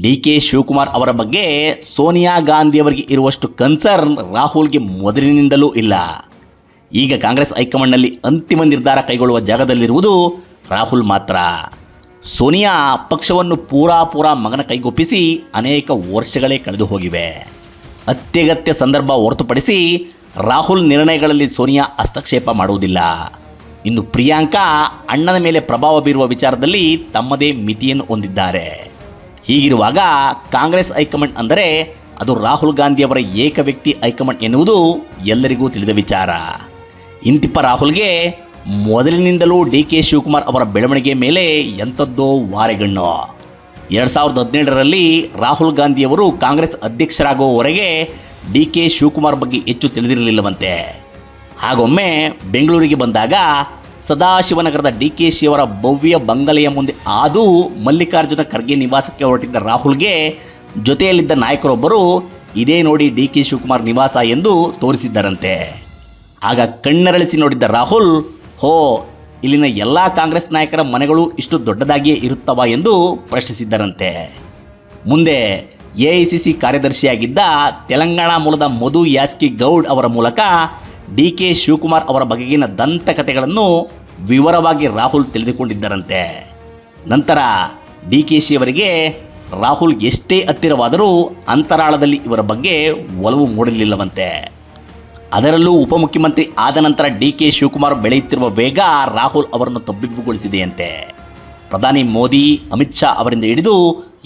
D K Shivakumar ಅವರ ಬಗ್ಗೆ ಸೋನಿಯಾ ಗಾಂಧಿಯವರಿಗೆ ಇರುವಷ್ಟು ಕನ್ಸರ್ನ್ ರಾಹುಲ್ಗೆ ಮೊದಲಿನಿಂದಲೂ ಇಲ್ಲ. ಈಗ ಕಾಂಗ್ರೆಸ್ ಹೈಕಮಾಂಡ್ನಲ್ಲಿ ಅಂತಿಮ ನಿರ್ಧಾರ ಕೈಗೊಳ್ಳುವ ಜಾಗದಲ್ಲಿರುವುದು ರಾಹುಲ್ ಮಾತ್ರ. ಸೋನಿಯಾ ಪಕ್ಷವನ್ನು ಪೂರ ಮಗನ ಕೈಗೊಪ್ಪಿಸಿ ಅನೇಕ ವರ್ಷಗಳೇ ಕಳೆದು ಹೋಗಿವೆ. ಅತ್ಯಗತ್ಯ ಸಂದರ್ಭ ಹೊರತುಪಡಿಸಿ ರಾಹುಲ್ ನಿರ್ಣಯಗಳಲ್ಲಿ ಸೋನಿಯಾ ಹಸ್ತಕ್ಷೇಪ ಮಾಡುವುದಿಲ್ಲ. ಇನ್ನು ಪ್ರಿಯಾಂಕಾ ಅಣ್ಣನ ಮೇಲೆ ಪ್ರಭಾವ ಬೀರುವ ವಿಚಾರದಲ್ಲಿ ತಮ್ಮದೇ ಮಿತಿಯನ್ನು ಹೊಂದಿದ್ದಾರೆ. ಹೀಗಿರುವಾಗ ಕಾಂಗ್ರೆಸ್ ಹೈಕಮಾಂಡ್ ಅಂದರೆ ಅದು ರಾಹುಲ್ ಗಾಂಧಿಯವರ ಏಕ ವ್ಯಕ್ತಿ ಹೈಕಮಾಂಡ್ ಎನ್ನುವುದು ಎಲ್ಲರಿಗೂ ತಿಳಿದ ವಿಚಾರ. ಇಂತಿಪ್ಪ ರಾಹುಲ್ಗೆ ಮೊದಲಿನಿಂದಲೂ ಡಿ ಕೆ ಶಿವಕುಮಾರ್ ಅವರ ಬೆಳವಣಿಗೆ ಮೇಲೆ ಎಂಥದ್ದೋ ವಾರೆಗಣ್ಣು. 2017ರಲ್ಲಿ ರಾಹುಲ್ ಗಾಂಧಿಯವರು ಕಾಂಗ್ರೆಸ್ ಅಧ್ಯಕ್ಷರಾಗುವವರೆಗೆ ಡಿ ಕೆ ಶಿವಕುಮಾರ್ ಬಗ್ಗೆ ಹೆಚ್ಚು ತಿಳಿದಿರಲಿಲ್ಲವಂತೆ. ಹಾಗೊಮ್ಮೆ ಬೆಂಗಳೂರಿಗೆ ಬಂದಾಗ ಸದಾಶಿವನಗರದ ಡಿ ಕೆ ಶಿ ಅವರ ಭವ್ಯ ಬಂಗಲೆಯ ಮುಂದೆ ಆದು ಮಲ್ಲಿಕಾರ್ಜುನ ಖರ್ಗೆ ನಿವಾಸಕ್ಕೆ ಹೊರಟಿದ್ದ ರಾಹುಲ್ಗೆ ಜೊತೆಯಲ್ಲಿದ್ದ ನಾಯಕರೊಬ್ಬರು ಇದೇ ನೋಡಿ ಡಿ ಕೆ ಶಿವಕುಮಾರ್ ನಿವಾಸ ಎಂದು ತೋರಿಸಿದ್ದರಂತೆ. ಆಗ ಕಣ್ಣರಳಿಸಿ ನೋಡಿದ್ದ ರಾಹುಲ್, ಹೋ, ಇಲ್ಲಿನ ಎಲ್ಲ ಕಾಂಗ್ರೆಸ್ ನಾಯಕರ ಮನೆಗಳು ಇಷ್ಟು ದೊಡ್ಡದಾಗಿಯೇ ಇರುತ್ತವಾ ಎಂದು ಪ್ರಶ್ನಿಸಿದ್ದರಂತೆ. ಮುಂದೆ ಎಐಸಿಸಿ ಕಾರ್ಯದರ್ಶಿಯಾಗಿದ್ದ ತೆಲಂಗಾಣ ಮೂಲದ ಮಧು ಯಾಸ್ಕಿ ಗೌಡ್ ಅವರ ಮೂಲಕ ಡಿ ಕೆ ಶಿವಕುಮಾರ್ ಅವರ ಬಗೆಗಿನ ದಂತಕಥೆಗಳನ್ನು ವಿವರವಾಗಿ ರಾಹುಲ್ ತಿಳಿದುಕೊಂಡಿದ್ದರಂತೆ. ನಂತರ ಡಿ ಕೆ ಶಿ ಅವರಿಗೆ ರಾಹುಲ್ ಎಷ್ಟೇ ಹತ್ತಿರವಾದರೂ ಅಂತರಾಳದಲ್ಲಿ ಇವರ ಬಗ್ಗೆ ಒಲವು ಮೂಡಲಿಲ್ಲವಂತೆ. ಅದರಲ್ಲೂ ಉಪಮುಖ್ಯಮಂತ್ರಿ ಆದ ನಂತರ ಡಿ ಕೆ ಶಿವಕುಮಾರ್ ಬೆಳೆಯುತ್ತಿರುವ ವೇಗ ರಾಹುಲ್ ಅವರನ್ನು ತಬ್ಬಿಬ್ಬುಗೊಳಿಸಿದೆಯಂತೆ. ಪ್ರಧಾನಿ ಮೋದಿ, ಅಮಿತ್ ಶಾ ಅವರಿಂದ ಹಿಡಿದು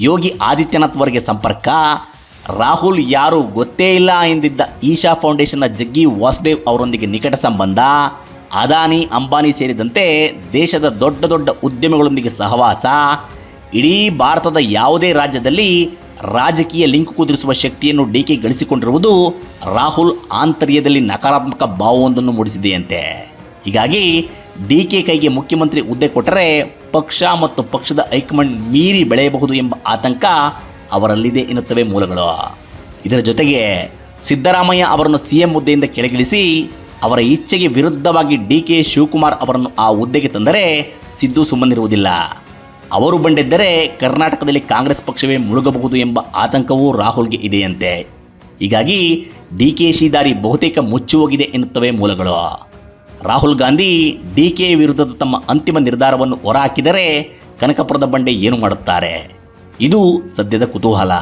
ಯೋಗಿ ಆದಿತ್ಯನಾಥ್ವರೆಗೆ ಸಂಪರ್ಕ, ರಾಹುಲ್ ಯಾರು ಗೊತ್ತೇ ಇಲ್ಲ ಎಂದಿದ್ದ ಈಶಾ ಫೌಂಡೇಶನ್ನ ಜಗ್ಗಿ ವಾಸುದೇವ್ ಅವರೊಂದಿಗೆ ನಿಕಟ ಸಂಬಂಧ, ಅದಾನಿ ಅಂಬಾನಿ ಸೇರಿದಂತೆ ದೇಶದ ದೊಡ್ಡ ಉದ್ಯಮಿಗಳೊಂದಿಗೆ ಸಹವಾಸ, ಇಡೀ ಭಾರತದ ಯಾವುದೇ ರಾಜ್ಯದಲ್ಲಿ ರಾಜಕೀಯ ಲಿಂಕ್ ಕುದುರಿಸುವ ಶಕ್ತಿಯನ್ನು ಡಿ ಕೆ ಗಳಿಸಿಕೊಂಡಿರುವುದು ರಾಹುಲ್ ಆಂತರ್ಯದಲ್ಲಿ ನಕಾರಾತ್ಮಕ ಭಾವವೊಂದನ್ನು ಮೂಡಿಸಿದೆಯಂತೆ. ಹೀಗಾಗಿ ಡಿ ಕೆ ಕೈಗೆ ಮುಖ್ಯಮಂತ್ರಿ ಹುದ್ದೆ ಕೊಟ್ಟರೆ ಪಕ್ಷ ಮತ್ತು ಪಕ್ಷದ ಹೈಕಮಾಂಡ್ ಮೀರಿ ಬೆಳೆಯಬಹುದು ಎಂಬ ಆತಂಕ ಅವರಲ್ಲಿದೆ ಎನ್ನುತ್ತವೆ ಮೂಲಗಳು. ಇದರ ಜೊತೆಗೆ ಸಿದ್ದರಾಮಯ್ಯ ಅವರನ್ನು ಸಿಎಂ ಹುದ್ದೆಯಿಂದ ಕೆಳಗಿಳಿಸಿ ಅವರ ಇಚ್ಛೆಗೆ ವಿರುದ್ಧವಾಗಿ ಡಿ ಕೆ ಶಿವಕುಮಾರ್ ಅವರನ್ನು ಆ ಹುದ್ದೆಗೆ ತಂದರೆ ಸಿದ್ದು ಸುಮ್ಮನಿರುವುದಿಲ್ಲ. ಅವರು ಬಂಡೆದ್ದರೆ ಕರ್ನಾಟಕದಲ್ಲಿ ಕಾಂಗ್ರೆಸ್ ಪಕ್ಷವೇ ಮುಳುಗಬಹುದು ಎಂಬ ಆತಂಕವೂ ರಾಹುಲ್ಗೆ ಇದೆಯಂತೆ. ಹೀಗಾಗಿ ಡಿ ಕೆ ಶಿ ದಾರಿ ಬಹುತೇಕ ಮುಚ್ಚಿ ಹೋಗಿದೆ ಎನ್ನುತ್ತವೆ ಮೂಲಗಳು. ರಾಹುಲ್ ಗಾಂಧಿ ಡಿ ಕೆ ವಿರುದ್ಧದ ತಮ್ಮ ಅಂತಿಮ ನಿರ್ಧಾರವನ್ನು ಹೊರಹಾಕಿದರೆ ಕನಕಪುರದ ಬಂಡೆ ಏನು ಮಾಡುತ್ತಾರೆ? ಇದು ಸದ್ಯದ ಕುತೂಹಲ.